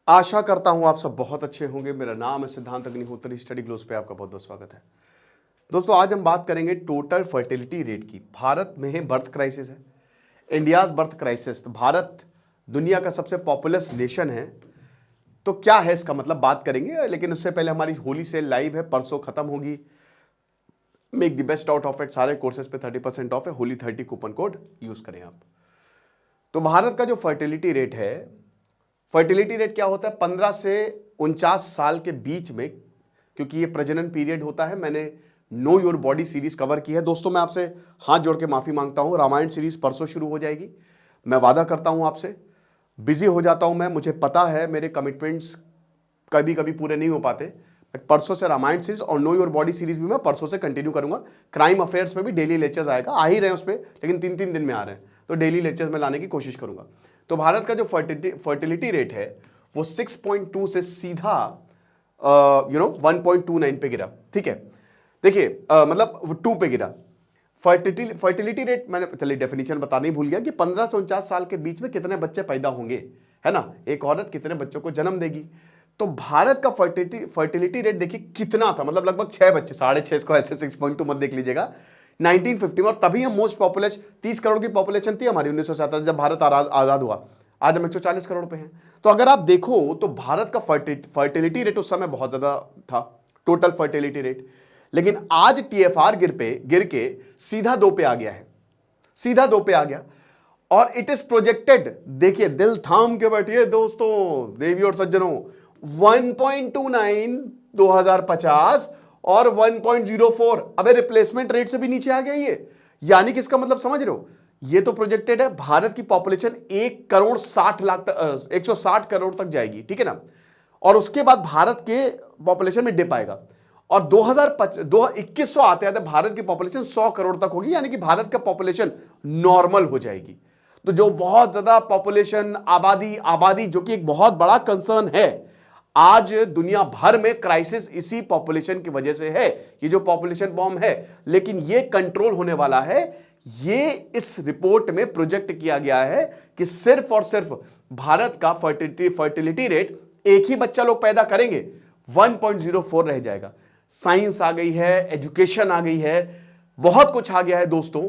आशा करता हूं आप सब बहुत अच्छे होंगे। मेरा नाम है सिद्धांत अग्निहोत्री, स्टडी ग्लोस पे आपका बहुत बहुत स्वागत है। दोस्तों, आज हम बात करेंगे टोटल फर्टिलिटी रेट की। भारत में बर्थ क्राइसिस है, इंडियाज बर्थ क्राइसिस। तो भारत दुनिया का सबसे पॉपुलस नेशन है, तो क्या है इसका मतलब बात करेंगे। लेकिन उससे पहले हमारी होली सेल लाइव है, परसों खत्म होगी। Make the best out of it. सारे कोर्सेज पे 30% ऑफ है। होली 30 कूपन कोड यूज करें आप। तो भारत का जो फर्टिलिटी रेट है, फर्टिलिटी रेट क्या होता है 15 से 49 साल के बीच में, क्योंकि ये प्रजनन पीरियड होता है। मैंने know your body series cover की है। दोस्तों, मैं आपसे हाथ जोड़ के माफी मांगता हूं, रामायण सीरीज परसों शुरू हो जाएगी। मैं वादा करता हूं आपसे, बिजी हो जाता हूं मैं, मुझे पता है मेरे कमिटमेंट्स कभी कभी पूरे नहीं हो पाते। बट परसों से रामायण सीरीज और नो योर बॉडी सीरीज भी मैं परसों से कंटिन्यू करूंगा। क्राइम अफेयर्स पे भी डेली लेक्चर्स आएगा, आ ही रहे हैं उस पर, लेकिन 3-3 दिन में आ रहे हैं, तो डेली लेक्चर्स में लाने की कोशिश करूंगा। तो भारत का जो फर्टिलिटी रेट है वो 6.2 से सीधा 1.29 पे गिरा। ठीक है, देखिए मतलब 2 पे गिरा। फर्टिलिटी रेट मैंने चलिए डेफिनेशन बताने ही भूल गया कि 15 से 49 साल के बीच में कितने बच्चे पैदा होंगे, है ना। एक औरत कितने बच्चों को जन्म देगी। तो भारत का फर्टिलिटी रेट देखिए कितना था, मतलब लगभग 6 बच्चे, 6.5 को ऐसे 6.2 मत देख लीजिएगा। 1950 में, और तभी हम मोस्ट पॉपुलेशन 30 करोड़ की पॉपुलेशन थी हमारी 1947 जब भारत आजाद हुआ। आज हम 140 करोड़ पे हैं। तो अगर आप देखो तो भारत का फर्टिलिटी रेट उस समय बहुत ज्यादा था, टोटल फर्टिलिटी रेट। लेकिन आज टीएफआर गिर के सीधा 2 पे आ गया है, सीधा 2 पे आ गया। और इट इज प्रोजेक्टेड, देखिए दिल थाम के बैठिए दोस्तों, देवी और सज्जनों, 1.29 2050 और 1.04। अबे रिप्लेसमेंट रेट से भी नीचे आ गया ये। यानी कि इसका मतलब समझ रहे हो, ये तो प्रोजेक्टेड है भारत की पॉपुलेशन 1.60 करोड़ तक, 160 करोड़ तक जाएगी, ठीक है ना। और उसके बाद भारत के पॉपुलेशन में डिप आएगा और 2100 आते आते भारत की पॉपुलेशन 100 करोड़ तक होगी। यानी कि भारत का पॉपुलेशन नॉर्मल हो जाएगी। तो जो बहुत ज्यादा पॉपुलेशन, आबादी जो कि एक बहुत बड़ा कंसर्न है आज दुनिया भर में, क्राइसिस इसी पॉपुलेशन की वजह से है। ये जो पॉपुलेशन बॉम्ब है, लेकिन ये कंट्रोल होने वाला है। ये इस रिपोर्ट में प्रोजेक्ट किया गया है कि सिर्फ और सिर्फ भारत का फर्टिलिटी रेट, एक ही बच्चा लोग पैदा करेंगे, 1.04 रह जाएगा। साइंस आ गई है, एजुकेशन आ गई है, बहुत कुछ आ गया है दोस्तों।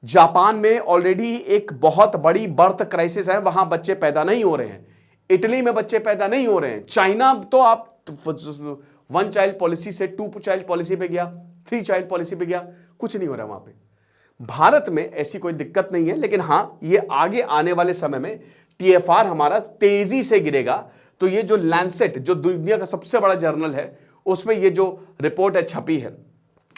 जापान में ऑलरेडी एक बहुत बड़ी बर्थ क्राइसिस है, वहां बच्चे पैदा नहीं हो रहे हैं। इटली में बच्चे पैदा नहीं हो रहे हैं। चाइना तो आप 1 चाइल्ड पॉलिसी से 2 चाइल्ड पॉलिसी पे गया, 3 चाइल्ड पॉलिसी पे गया, कुछ नहीं हो रहा वहां पे। भारत में ऐसी कोई दिक्कत नहीं है, लेकिन हां, ये आगे आने वाले समय में टीएफआर हमारा तेजी से गिरेगा। तो ये जो लैंसेट, जो दुनिया का सबसे बड़ा जर्नल है, उसमें ये जो रिपोर्ट है छपी है,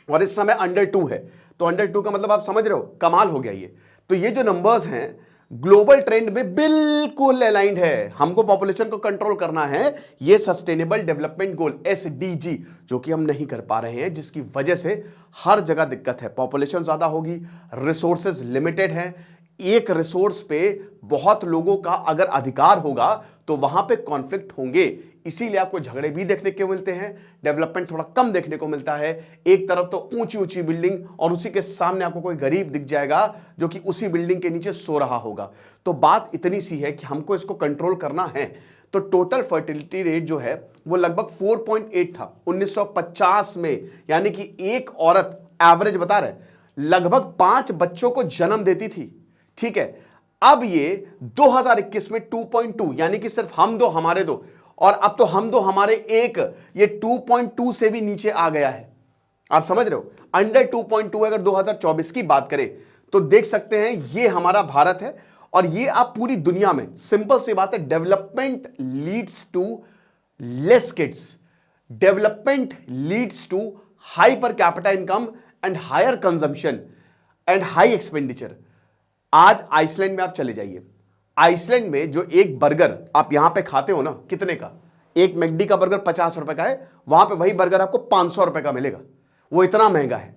और इस समय अंडर 2 है। तो अंडर 2 का मतलब आप समझ रहे हो, कमाल हो गया ये। तो ये जो नंबर्स हैं ग्लोबल ट्रेंड में बिल्कुल अलाइंड है। हमको पॉपुलेशन को कंट्रोल करना है, ये सस्टेनेबल डेवलपमेंट गोल एसडीजी, जो कि हम नहीं कर पा रहे हैं, जिसकी वजह से हर जगह दिक्कत है। पॉपुलेशन ज्यादा होगी, रिसोर्सेज लिमिटेड हैं। एक रिसोर्स पे बहुत लोगों का अगर अधिकार होगा तो वहां पे कॉन्फ्लिक्ट होंगे। इसीलिए आपको झगड़े भी देखने को मिलते हैं, डेवलपमेंट थोड़ा कम देखने को मिलता है। एक तरफ तो ऊंची ऊंची बिल्डिंग और उसी के सामने आपको कोई गरीब दिख जाएगा जो कि उसी बिल्डिंग के नीचे सो रहा होगा। तो बात इतनी सी है कि हमको इसको कंट्रोल करना है। तो टोटल फर्टिलिटी रेट जो है वो लगभग 4.8 था 1950 में। यानी कि एक औरत एवरेज बता रहे लगभग 5 बच्चों को जन्म देती थी, ठीक है। अब ये 2021 में 2.2, यानी कि सिर्फ हम दो हमारे दो, और अब तो हम दो हमारे एक, ये 2.2 से भी नीचे आ गया है। आप समझ रहे हो, अंडर 2.2। अगर 2024 की बात करें तो देख सकते हैं ये हमारा भारत है। और ये आप पूरी दुनिया में, सिंपल सी बात है, development leads to less kids, development leads to high per capita income and higher consumption and high expenditure. आज आइसलैंड में आप चले जाइए, आइसलैंड में जो एक बर्गर आप यहां पे खाते हो ना, कितने का, एक मैकडी का बर्गर 50 रुपए का है, वहां पे वही बर्गर आपको 500 रुपए का मिलेगा। वो इतना महंगा है।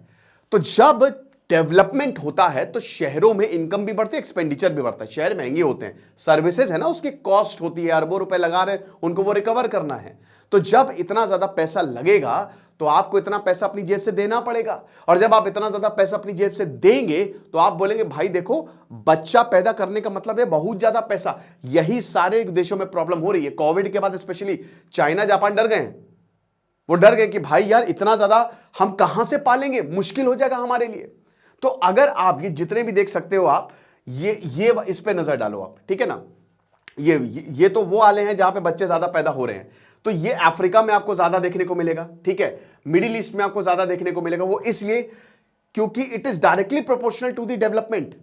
तो जब डेवलपमेंट होता है तो शहरों में इनकम भी बढ़ती है, एक्सपेंडिचर भी बढ़ता है, शहर महंगे होते हैं, सर्विसेज है ना उसकी कॉस्ट होती है, अरबों रुपए लगा रहे हैं, उनको वो रिकवर करना है। तो जब इतना ज्यादा पैसा लगेगा तो आपको इतना पैसा अपनी जेब से देना पड़ेगा, और जब आप इतना ज्यादा पैसा अपनी जेब से देंगे तो आप बोलेंगे भाई देखो बच्चा पैदा करने का मतलब है बहुत ज्यादा पैसा। यही सारे देशों में प्रॉब्लम हो रही है। कोविड के बाद स्पेशली चाइना जापान डर गए, वो डर गए कि भाई यार इतना ज्यादा हम कहां से पालेंगे, मुश्किल हो जाएगा हमारे लिए। तो अगर आप ये जितने भी देख सकते हो आप ये इस पे नजर डालो आप, ठीक है ना। ये तो वो वाले हैं जहां पे बच्चे ज्यादा पैदा हो रहे हैं, तो ये अफ्रीका में आपको ज्यादा देखने को मिलेगा, ठीक है, मिडिल ईस्ट में आपको ज्यादा देखने को मिलेगा। वो इसलिए क्योंकि it is directly proportional to the development.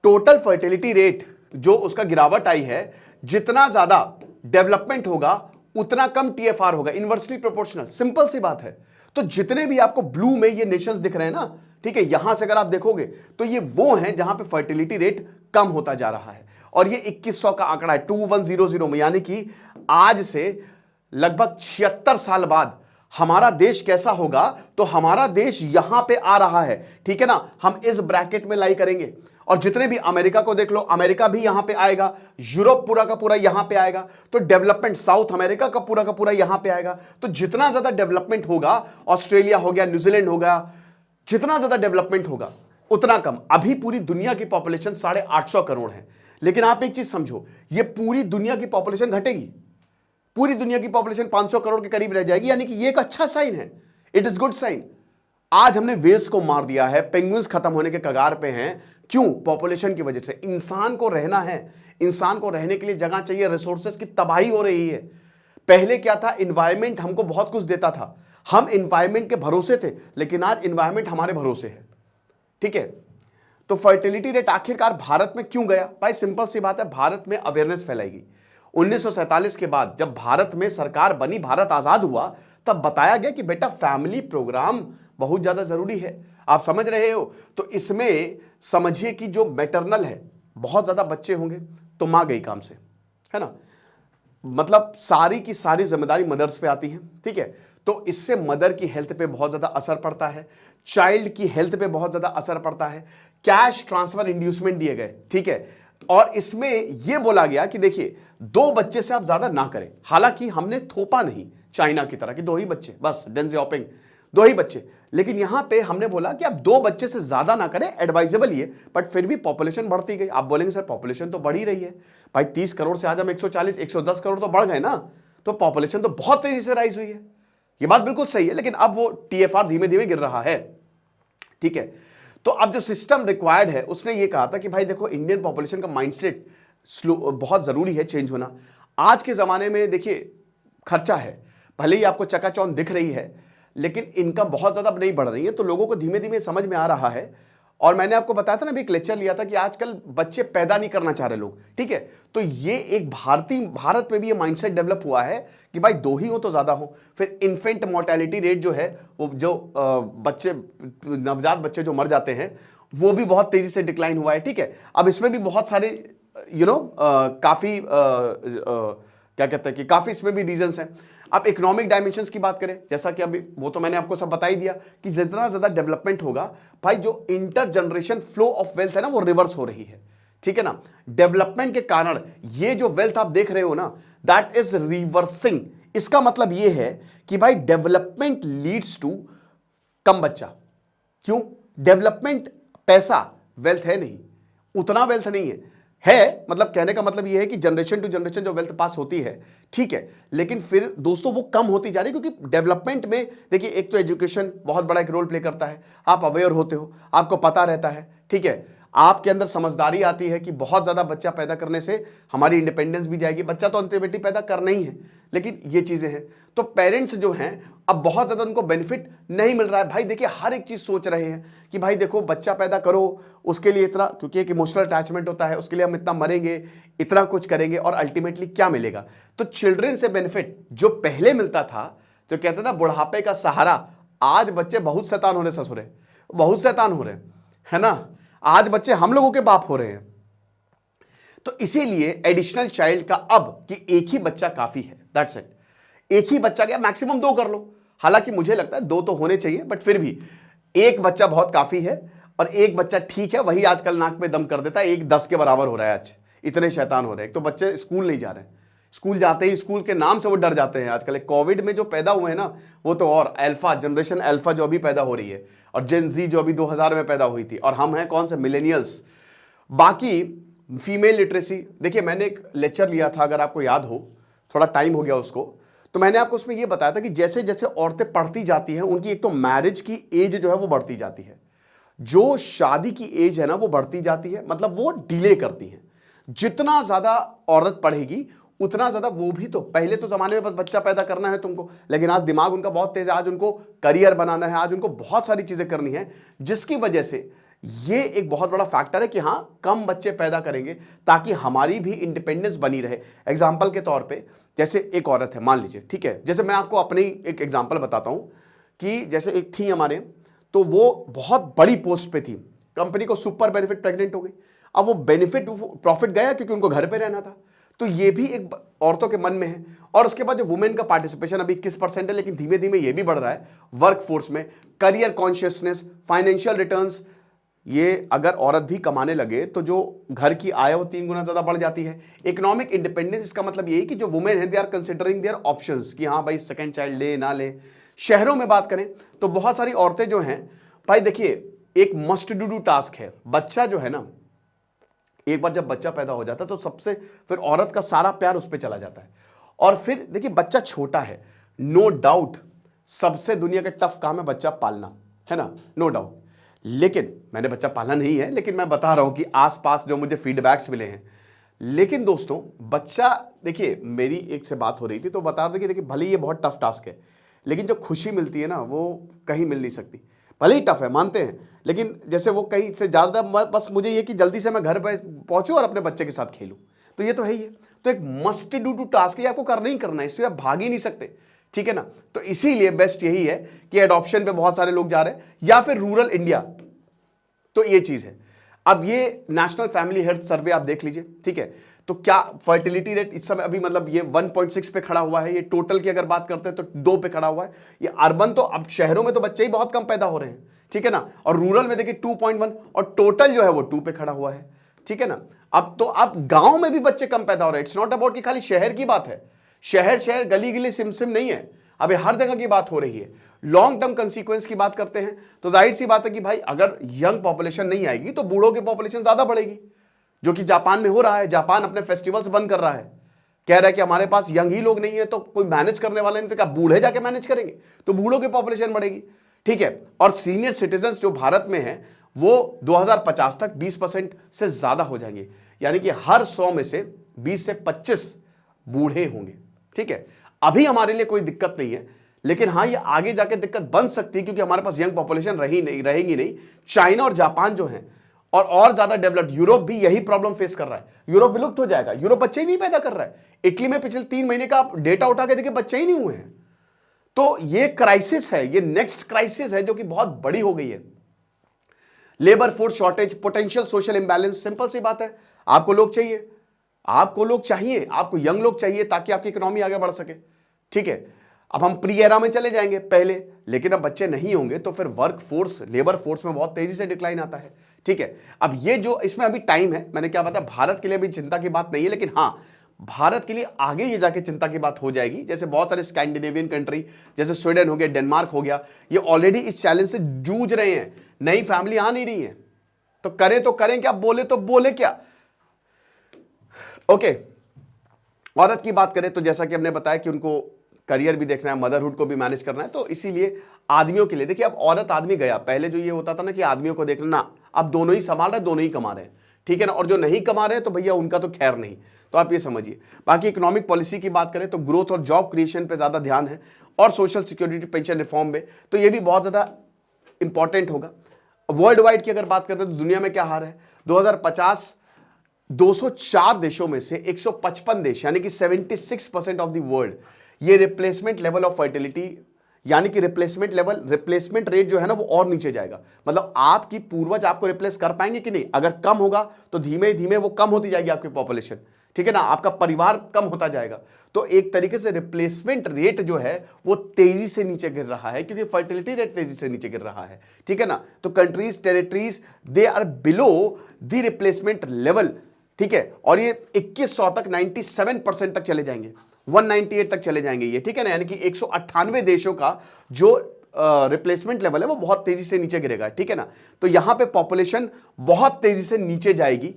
Total fertility rate जो उसका गिरावट आई है, जितना ज्यादा डेवलपमेंट होगा उतना कम टीएफआर होगा, इनवर्सली प्रोपोर्शनल, सिंपल सी बात है। तो जितने भी आपको ब्लू में ये नेशंस दिख रहे हैं ना, ठीक है, यहां से अगर आप देखोगे तो ये वो हैं जहां पे फर्टिलिटी रेट कम होता जा रहा है। और ये 2100 का आंकड़ा है 2100 में, यानी कि आज से लगभग 76 साल बाद हमारा देश कैसा होगा, तो हमारा देश यहां पे आ रहा है, ठीक है ना। हम इस ब्रैकेट में लाई करेंगे, और जितने भी अमेरिका को देख लो, अमेरिका भी यहां पे आएगा, यूरोप पूरा का पूरा यहां पे आएगा, तो डेवलपमेंट साउथ अमेरिका का पूरा यहां पे आएगा। तो जितना ज्यादा डेवलपमेंट होगा, ऑस्ट्रेलिया हो गया, न्यूजीलैंड हो गया, जितना ज्यादा डेवलपमेंट होगा उतना कम। अभी पूरी दुनिया की पॉपुलेशन 850 करोड़ है, लेकिन आप एक चीज समझो, ये पूरी दुनिया की पॉपुलेशन घटेगी, पूरी दुनिया की पॉपुलेशन 500 करोड़ के करीब रह जाएगी, यानी कि ये एक अच्छा साइन है, इट इज गुड साइन। आज हमने वेल्स को मार दिया है, पेंगुइन्स खत्म होने के कगार पे हैं, क्यों? पॉपुलेशन की वजह से। इंसान को रहना है, इंसान को रहने के लिए जगह चाहिए, रिसोर्सेज की तबाही हो रही है। पहले क्या था, एनवायरमेंट हमको बहुत कुछ देता था, हम एनवायरमेंट के भरोसे थे, लेकिन आज एनवायरमेंट हमारे भरोसे है, ठीक है। तो फर्टिलिटी रेट आखिरकार भारत में क्यों गया? भाई सिंपल सी बात है, भारत में अवेयरनेस फैलाएगी। 1947 के बाद जब भारत में सरकार बनी, भारत आजाद हुआ, तब बताया गया कि बेटा फैमिली प्रोग्राम बहुत ज्यादा जरूरी है। आप समझ रहे हो? तो इसमें समझिए कि जो मैटरनल है, बहुत ज्यादा बच्चे होंगे तो मां गई काम से, है ना, मतलब सारी की सारी जिम्मेदारी मदर्स पे आती है, ठीक है। तो इससे मदर की हेल्थ पे बहुत ज्यादा असर पड़ता है, चाइल्ड की हेल्थ पे बहुत ज्यादा असर पड़ता है। कैश ट्रांसफर इंड्यूसमेंट दिए गए, ठीक है, और इसमें यह बोला गया कि देखिए 2 बच्चे से आप ज्यादा ना करें। हालांकि हमने थोपा नहीं चाइना की तरह कि 2 ही बच्चे, बस डेन जियाओपिंग 2 ही बच्चे, लेकिन यहां पे हमने बोला कि आप 2 बच्चे से ज्यादा ना करें, एडवाइजेबल ये, बट फिर भी पॉपुलेशन बढ़ती गई। आप बोलेंगे सर पॉपुलेशन तो बढ़ ही रही है भाई, 30 करोड़ से आज हम 140 110 करोड़ तो बढ़ गए ना, तो पॉपुलेशन तो बहुत तेजी से राइज हुई है। ये बात बिल्कुल सही है, लेकिन अब वो टीएफआर धीमे धीमे गिर रहा है, ठीक है। तो अब जो सिस्टम रिक्वायर्ड है, उसने ये कहा था कि भाई देखो इंडियन पॉपुलेशन का माइंडसेट बहुत जरूरी है चेंज होना। आज के जमाने में देखिए खर्चा है, भले ही आपको चकाचौंध दिख रही है, लेकिन इनकम बहुत ज्यादा नहीं बढ़ रही है, तो लोगों को धीमे धीमे समझ में आ रहा है। और मैंने आपको बताया था ना, अभी एक लेक्चर लिया था कि आजकल बच्चे पैदा नहीं करना चाह रहे लोग, ठीक है। तो ये एक भारत में भी ये माइंडसेट डेवलप हुआ है कि भाई 2 ही हो तो ज्यादा हो। फिर इन्फेंट मोर्टेलिटी रेट जो है, वो जो बच्चे, नवजात बच्चे जो मर जाते हैं, वो भी बहुत तेजी से डिक्लाइन हुआ है, ठीक है। अब इसमें भी बहुत सारे काफी क्या कहते हैं कि काफी इसमें भी रीजंस हैं। अब इकोनॉमिक डायमेंशंस की बात करें, जैसा कि अभी वो तो मैंने आपको सब बता ही दिया कि जितना ज्यादा डेवलपमेंट होगा भाई, जो inter generation flow of wealth है ना, वो रिवर्स हो रही है, ठीक है ना। डेवलपमेंट के कारण ये जो वेल्थ आप देख रहे हो ना, दैट इज रिवर्सिंग। इसका मतलब ये है कि भाई डेवलपमेंट लीड्स टू कम बच्चा। क्यों? डेवलपमेंट पैसा, वेल्थ है नहीं, उतना वेल्थ नहीं है, मतलब कहने का मतलब यह है कि जनरेशन टू जनरेशन जो वेल्थ पास होती है, ठीक है, लेकिन फिर दोस्तों वो कम होती जा रही है। क्योंकि डेवलपमेंट में देखिए एक तो एजुकेशन बहुत बड़ा एक रोल प्ले करता है, आप अवेयर होते हो, आपको पता रहता है, ठीक है, आपके अंदर समझदारी आती है कि बहुत ज्यादा बच्चा पैदा करने से हमारी इंडिपेंडेंस भी जाएगी। बच्चा तो अल्टीमेटली पैदा करना ही है, लेकिन ये चीजें हैं। तो पेरेंट्स जो हैं अब बहुत ज्यादा उनको बेनिफिट नहीं मिल रहा है। भाई देखिए हर एक चीज सोच रहे हैं कि भाई देखो बच्चा पैदा करो, उसके लिए इतना, क्योंकि एक इमोशनल अटैचमेंट होता है, उसके लिए हम इतना मरेंगे, इतना कुछ करेंगे, और अल्टीमेटली क्या मिलेगा? तो चिल्ड्रन से बेनिफिट जो पहले मिलता था, जो कहते ना बुढ़ापे का सहारा, आज बच्चे बहुत शैतान होने ससुरे, बहुत शैतान हो रहे हैं, है ना। आज बच्चे हम लोगों के बाप हो रहे हैं। तो इसीलिए एडिशनल चाइल्ड का अब कि एक ही बच्चा काफी है, दैट्स इट। एक ही बच्चा, क्या मैक्सिमम 2 कर लो, हालांकि मुझे लगता है 2 तो होने चाहिए, बट फिर भी एक बच्चा बहुत काफी है। और एक बच्चा ठीक है वही आजकल नाक में दम कर देता है, एक 10 के बराबर हो रहा है आज, इतने शैतान हो रहे हैं। तो बच्चे स्कूल नहीं जा रहे हैं, स्कूल जाते ही स्कूल के नाम से वो डर जाते हैं। आजकल कोविड में जो पैदा हुए हैं ना, वो तो और अल्फा जनरेशन, अल्फा जो अभी पैदा हो रही है, और जेन जी जो अभी 2000 में पैदा हुई थी, और हम हैं कौन से मिलेनियल्स। बाकी फीमेल लिटरेसी, देखिए मैंने एक लेक्चर लिया था, अगर आपको याद हो, थोड़ा टाइम हो गया उसको, तो मैंने आपको उसमें यह बताया था कि जैसे जैसे औरतें पढ़ती जाती हैं, उनकी एक तो मैरिज की एज जो है वो बढ़ती जाती है, जो शादी की एज है ना वो बढ़ती जाती है, मतलब वो डिले करती हैं। जितना ज्यादा औरत पढ़ेगी उतना ज्यादा वो भी, तो पहले तो जमाने में बस बच्चा पैदा करना है तुमको, लेकिन आज दिमाग उनका बहुत तेज है, आज उनको करियर बनाना है, आज उनको बहुत सारी चीजें करनी है, जिसकी वजह से ये एक बहुत बड़ा फैक्टर है कि हां कम बच्चे पैदा करेंगे ताकि हमारी भी इंडिपेंडेंस बनी रहे। एग्जाम्पल के तौर पे, जैसे एक औरत है, मान लीजिए, ठीक है, जैसे मैं आपको अपनी एक एग्जाम्पल बताता हूं कि जैसे एक थी हमारे, तो वो बहुत बड़ी पोस्ट पे थी, कंपनी को सुपर बेनिफिट, प्रेग्नेंट हो गई। अब वो बेनिफिट प्रॉफिट गया क्योंकि उनको घर पे रहना था, तो ये भी एक औरतों के मन में है। और उसके बाद जो वुमेन का पार्टिसिपेशन अभी 21% है, लेकिन धीमे धीमे ये भी बढ़ रहा है वर्क फोर्स में। करियर कॉन्शियसनेस, फाइनेंशियल रिटर्न्स, ये अगर औरत भी कमाने लगे तो जो घर की आय वो 3 गुना ज्यादा बढ़ जाती है। इकोनॉमिक इंडिपेंडेंस, इसका मतलब यही कि जो वुमेन है they are considering their options कि हाँ भाई सेकंड चाइल्ड ले ना ले। शहरों में बात करें तो बहुत सारी औरतें जो हैं, भाई देखिए एक मस्ट डू टास्क है, बच्चा जो है ना, एक बार जब बच्चा पैदा हो जाता है तो सबसे फिर औरत का सारा प्यार उस पर चला जाता है। और फिर देखिए बच्चा छोटा है, नो डाउट सबसे दुनिया का टफ काम है बच्चा पालना, है ना, नो डाउट। लेकिन मैंने बच्चा पाला नहीं है, लेकिन मैं बता रहा हूं कि आसपास जो मुझे फीडबैक्स मिले हैं। लेकिन दोस्तों बच्चा, देखिए मेरी एक से बात हो रही थी तो बता रहे थे कि देखिए भले ये बहुत टफ टास्क है, लेकिन जो खुशी मिलती है ना वो कहीं मिल नहीं सकती। भले ही टफ है मानते हैं, लेकिन जैसे वो कहीं से ज़्यादा, बस मुझे ये कि जल्दी से मैं घर पर पहुंचूं और अपने बच्चे के साथ खेलूं, तो ये तो है ही है। तो एक मस्ट डू टू टास्क है, आपको करना ही करना है, इससे आप भाग ही नहीं सकते, ठीक है ना। तो इसीलिए बेस्ट यही है कि एडॉप्शन पे बहुत सारे लोग जा रहे हैं, या फिर रूरल इंडिया, तो ये चीज है। अब ये नेशनल फैमिली हेल्थ सर्वे आप देख लीजिए, ठीक है, तो क्या फर्टिलिटी रेट इस समय अभी मतलब ये 1.6 पे खड़ा हुआ है, ये टोटल की अगर बात करते हैं तो 2 पे खड़ा हुआ है। ये अर्बन, तो अब शहरों में तो बच्चे ही बहुत कम पैदा हो रहे हैं, ठीक है ना, और रूरल में देखिए 2.1, और टोटल जो है वो 2 पे खड़ा हुआ है, ठीक है ना। अब तो अब गांव में भी बच्चे कम पैदा हो रहे हैं, इट्स नॉट अबाउट कि खाली शहर की बात है, शहर शहर गली गली सिम सिम नहीं है, अभी हर जगह की बात हो रही है। लॉन्ग टर्म कंसीक्वेंस की बात करते हैं तो जाहिर सी बात है कि भाई अगर यंग पॉपुलेशन नहीं आएगी तो बूढ़ों की पॉपुलेशन ज्यादा बढ़ेगी, जो कि जापान में हो रहा है। जापान अपने फेस्टिवल्स बंद कर रहा है, कह रहा है कि हमारे पास यंग ही लोग नहीं है, तो कोई मैनेज करने वाला नहीं, तो क्या बूढ़े जाके मैनेज करेंगे, तो बूढ़ों की पॉपुलेशन बढ़ेगी, ठीक है। और सीनियर सिटीजन जो भारत में है वो 2050 तक 20% से ज्यादा हो जाएंगे, यानी कि हर 100 में से 20 से 25 बूढ़े होंगे, ठीक है। अभी हमारे लिए कोई दिक्कत नहीं है, लेकिन हाँ ये आगे जाके दिक्कत बन सकती है, क्योंकि हमारे पास यंग पॉपुलेशन रहेगी नहीं। चाइना और जापान जो हैं, और ज्यादा डेवलप्ड यूरोप भी यही प्रॉब्लम फेस कर रहा है। यूरोप विलुप्त हो जाएगा, यूरोप बच्चे ही नहीं पैदा कर रहा है। इटली में पिछले 3 महीने का डेटा उठा के देखिए बच्चे ही नहीं हुए हैं। तो ये क्राइसिस है, ये नेक्स्ट क्राइसिस है जो कि बहुत बड़ी हो गई है। Labour force shortage, potential social imbalance, simple सी बात है, आपको लोग चाहिए, आपको यंग लोग चाहिए ताकि आपकी इकोनॉमी आगे बढ़ सके, ठीक है। अब हम प्री एरा में चले जाएंगे पहले, लेकिन अब बच्चे नहीं होंगे तो फिर वर्क फोर्स, लेबर फोर्स में बहुत तेजी से डिक्लाइन आता है, ठीक है। अब ये जो इसमें अभी टाइम है, मैंने क्या बताया, भारत के लिए भी चिंता की बात नहीं है, लेकिन हाँ भारत के लिए आगे ये जाके चिंता की बात हो जाएगी। जैसे बहुत सारे स्कैंडिनेवियन कंट्री जैसे स्वीडन हो गया, डेनमार्क हो गया, ये ऑलरेडी इस चैलेंज से जूझ रहे हैं, नई फैमिली आ नहीं रही है, तो करें क्या, बोले तो बोले क्या। ओके, औरत की बात करें तो जैसा कि हमने बताया कि उनको करियर भी देखना है, मदरहुड को भी मैनेज करना है, तो इसीलिए आदमियों के लिए देखिए, अब औरत आदमी गया, पहले जो ये होता था ना कि आदमियों को देखना ना, अब दोनों ही संभाल रहे, दोनों ही कमा रहे हैं, ठीक है ना। और जो नहीं कमा रहे हैं तो भैया उनका तो खैर नहीं, तो आप ये समझिए। बाकी इकोनॉमिक पॉलिसी की बात करें तो ग्रोथ और जॉब क्रिएशन पे ज्यादा ध्यान है, और सोशल सिक्योरिटी पेंशन रिफॉर्म में, तो ये भी बहुत ज्यादा इंपॉर्टेंट होगा। वर्ल्ड वाइड की अगर बात करते हैं तो दुनिया में क्या हाल है, 2050 204 देशों में से 155 देश, यानी कि 76% ऑफ द वर्ल्ड, ये रिप्लेसमेंट लेवल ऑफ फर्टिलिटी, यानी कि रिप्लेसमेंट रेट जो है ना वो और नीचे जाएगा। मतलब आपकी पूर्वज आपको रिप्लेस कर पाएंगे कि नहीं, अगर कम होगा तो धीमे धीमे वो कम होती जाएगी आपकी पॉपुलेशन, ठीक है ना, आपका परिवार कम होता जाएगा। तो एक तरीके से रिप्लेसमेंट रेट जो है वो तेजी से नीचे गिर रहा है, क्योंकि फर्टिलिटी रेट तेजी से नीचे गिर रहा है, ठीक है ना। तो countries, territories, they are below the replacement level, ठीक है। और ये 2100 तक 97% तक चले जाएंगे, 198 तक चले जाएंगे ये, ठीक है ना। यानी कि 198 देशों का जो रिप्लेसमेंट लेवल है वो बहुत तेजी से नीचे गिरेगा, ठीक है ना। तो यहां पे पॉपुलेशन बहुत तेजी से नीचे जाएगी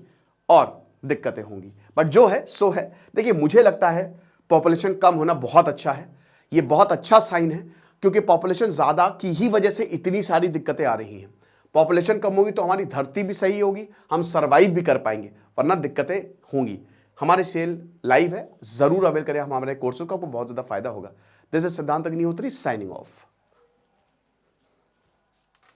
और दिक्कतें होंगी। बट जो है सो है। देखिए, मुझे लगता है पॉपुलेशन कम होना बहुत अच्छा है, ये बहुत अच्छा साइन है, क्योंकि पॉपुलेशन ज्यादा की ही वजह से इतनी सारी दिक्कतें आ रही हैं। पॉपुलेशन कम होगी तो हमारी धरती भी सही होगी, हम सर्वाइव भी कर पाएंगे, वरना दिक्कतें होंगी। हमारे सेल लाइव है, जरूर अवेल करें हमारे कोर्सों का, आपको बहुत ज्यादा फायदा होगा। दिस इज सिद्धांत अग्निहोत्री साइनिंग ऑफ।